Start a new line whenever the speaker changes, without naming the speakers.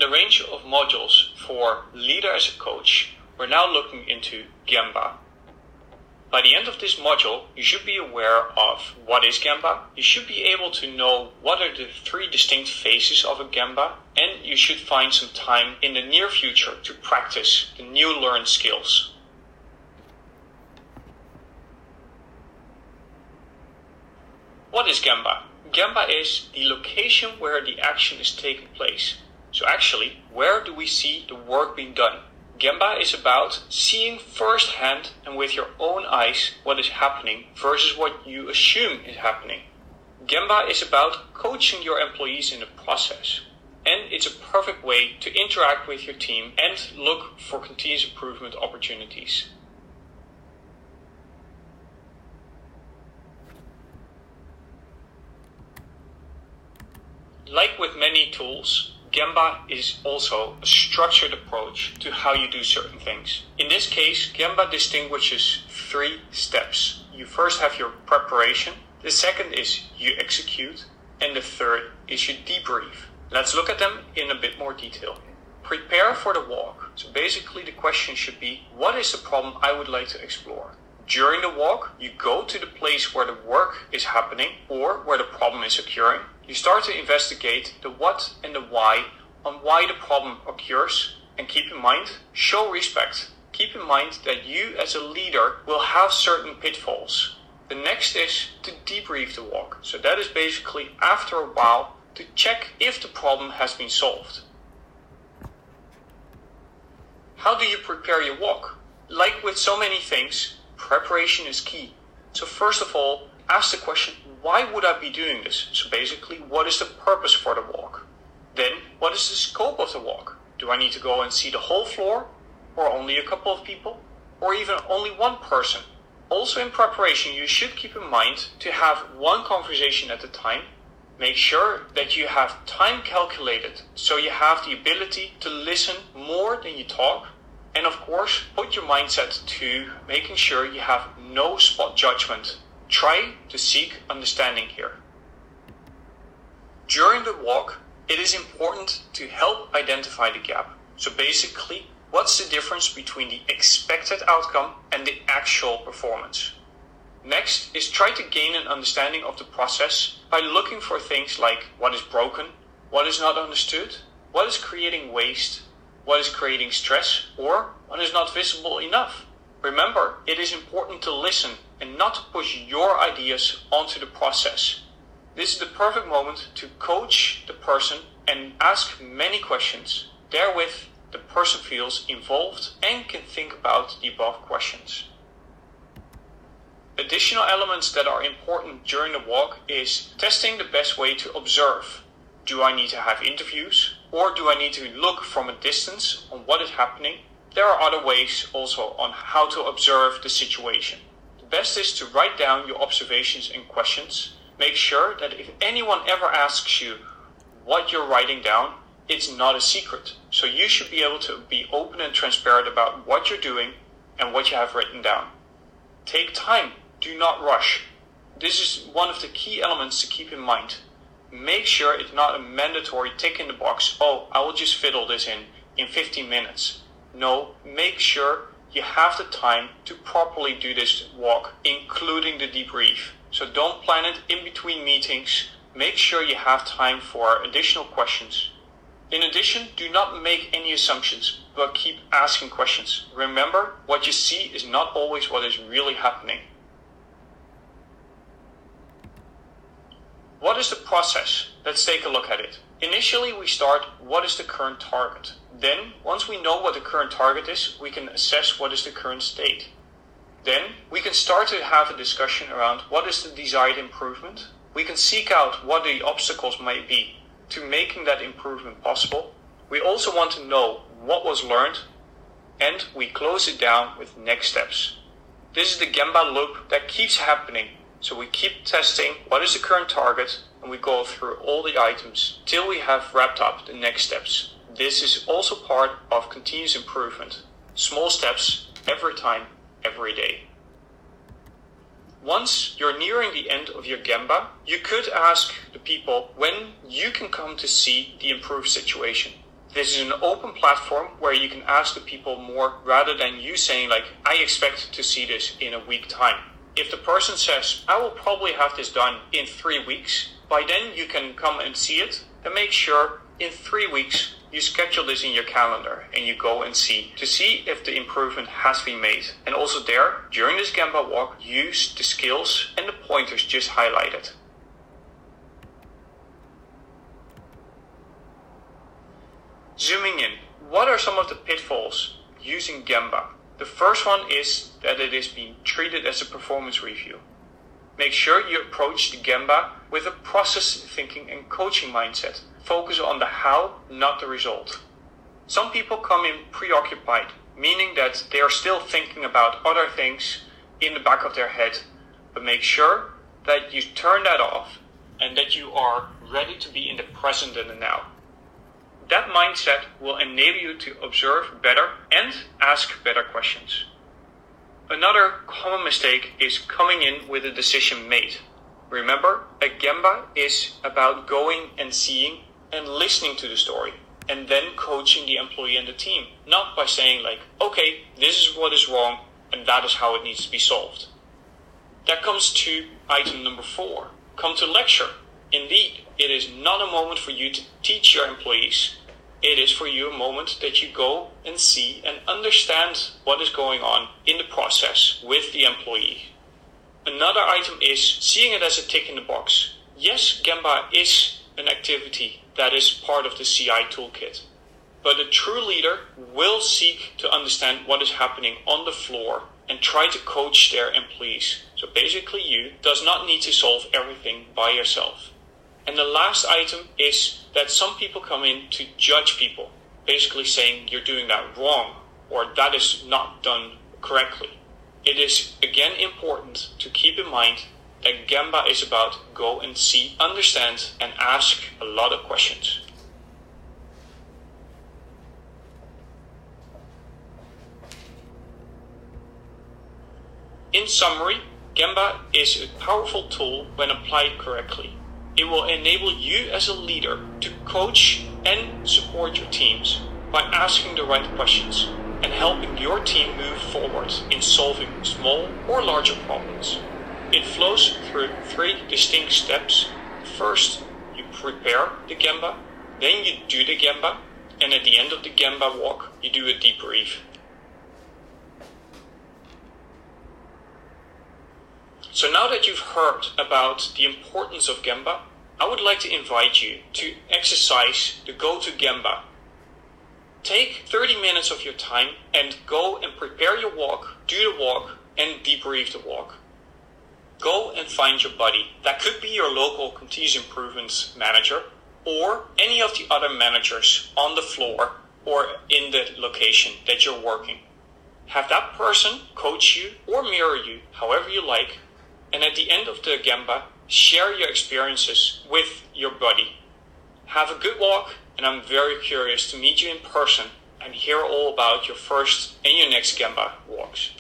the range of modules for Leader as a Coach, we're now looking into Gemba. By the end of this module, you should be aware of what is Gemba. You should be able to know what are the 3 distinct phases of a Gemba, and you should find some time in the near future to practice the new learned skills. What is Gemba? Gemba is the location where the action is taking place. So actually, where do we see the work being done? Gemba is about seeing firsthand and with your own eyes what is happening versus what you assume is happening. Gemba is about coaching your employees in the process. And it's a perfect way to interact with your team and look for continuous improvement opportunities. Like with many tools, Gemba is also a structured approach to how you do certain things. In this case, Gemba distinguishes 3 steps. You first have your preparation, the second is you execute, and the third is you debrief. Let's look at them in a bit more detail. Prepare for the walk. So basically the question should be, what is the problem I would like to explore? During the walk, you go to the place where the work is happening or where the problem is occurring. You start to investigate the what and the why on why the problem occurs, and keep in mind, show respect. Keep in mind that you as a leader will have certain pitfalls. The next is to debrief the walk. So that is basically after a while to check if the problem has been solved. How do you prepare your walk? Like with so many things, preparation is key. So first of all, ask the question, why would I be doing this? So basically, what is the purpose for the walk? Then, what is the scope of the walk? Do I need to go and see the whole floor? Or only a couple of people? Or even only one person? Also in preparation, you should keep in mind to have one conversation at a time. Make sure that you have time calculated, so you have the ability to listen more than you talk. And of course, put your mindset to making sure you have no spot judgment. Try to seek understanding here. During the walk, it is important to help identify the gap. So basically, what's the difference between the expected outcome and the actual performance? Next is try to gain an understanding of the process by looking for things like what is broken, what is not understood, what is creating waste, what is creating stress, or what is not visible enough. Remember, it is important to listen and not to push your ideas onto the process. This is the perfect moment to coach the person and ask many questions. Therewith, the person feels involved and can think about the above questions. Additional elements that are important during the walk is testing the best way to observe. Do I need to have interviews, or do I need to look from a distance on what is happening? There are other ways also on how to observe the situation. The best is to write down your observations and questions. Make sure that if anyone ever asks you what you're writing down, it's not a secret. So you should be able to be open and transparent about what you're doing and what you have written down. Take time. Do not rush. This is one of the key elements to keep in mind. Make sure it's not a mandatory tick in the box, oh, I will just fiddle this in 15 minutes. No, make sure you have the time to properly do this walk, including the debrief. So don't plan it in between meetings. Make sure you have time for additional questions. In addition, do not make any assumptions, but keep asking questions. Remember, what you see is not always what is really happening. What is the process? Let's take a look at it. Initially, we start, what is the current target? Then, once we know what the current target is, we can assess what is the current state. Then, we can start to have a discussion around what is the desired improvement. We can seek out what the obstacles might be to making that improvement possible. We also want to know what was learned, and we close it down with next steps. This is the Gemba loop that keeps happening. So we keep testing what is the current target, and we go through all the items till we have wrapped up the next steps. This is also part of continuous improvement. Small steps every time, every day. Once you're nearing the end of your Gemba, you could ask the people when you can come to see the improved situation. This is an open platform where you can ask the people more rather than you saying like, I expect to see this in a week time. If the person says, I will probably have this done in 3 weeks, by then you can come and see it and make sure in 3 weeks you schedule this in your calendar and you go and see to see if the improvement has been made. And also there, during this Gemba walk, use the skills and the pointers just highlighted. Zooming in, what are some of the pitfalls using Gemba? The first one is that it is being treated as a performance review. Make sure you approach the Gemba with a process thinking and coaching mindset. Focus on the how, not the result. Some people come in preoccupied, meaning that they are still thinking about other things in the back of their head. But make sure that you turn that off and that you are ready to be in the present and the now. That mindset will enable you to observe better and ask better questions. Another common mistake is coming in with a decision made. Remember, a Gemba is about going and seeing and listening to the story and then coaching the employee and the team. Not by saying like, okay, this is what is wrong and that is how it needs to be solved. That comes to item number 4. Come to lecture. Indeed, it is not a moment for you to teach your employees. It is for you a moment that you go and see and understand what is going on in the process with the employee. Another item is seeing it as a tick in the box. Yes, Gemba is an activity that is part of the CI toolkit. But a true leader will seek to understand what is happening on the floor and try to coach their employees. So basically you does not need to solve everything by yourself. And the last item is that some people come in to judge people, basically saying you're doing that wrong or that is not done correctly. It is again important to keep in mind that Gemba is about go and see, understand and ask a lot of questions. In summary, Gemba is a powerful tool when applied correctly. It will enable you as a leader to coach and support your teams by asking the right questions and helping your team move forward in solving small or larger problems. It flows through 3 distinct steps. First, you prepare the Gemba, then you do the Gemba, and at the end of the Gemba walk, you do a debrief. So now that you've heard about the importance of Gemba, I would like to invite you to exercise the Go to Gemba. Take 30 minutes of your time and go and prepare your walk, do the walk, and debrief the walk. Go and find your buddy. That could be your local continuous improvement manager or any of the other managers on the floor or in the location that you're working. Have that person coach you or mirror you, however you like. And at the end of the Gemba, share your experiences with your buddy. Have a good walk, and I'm very curious to meet you in person and hear all about your first and your next Gemba walks.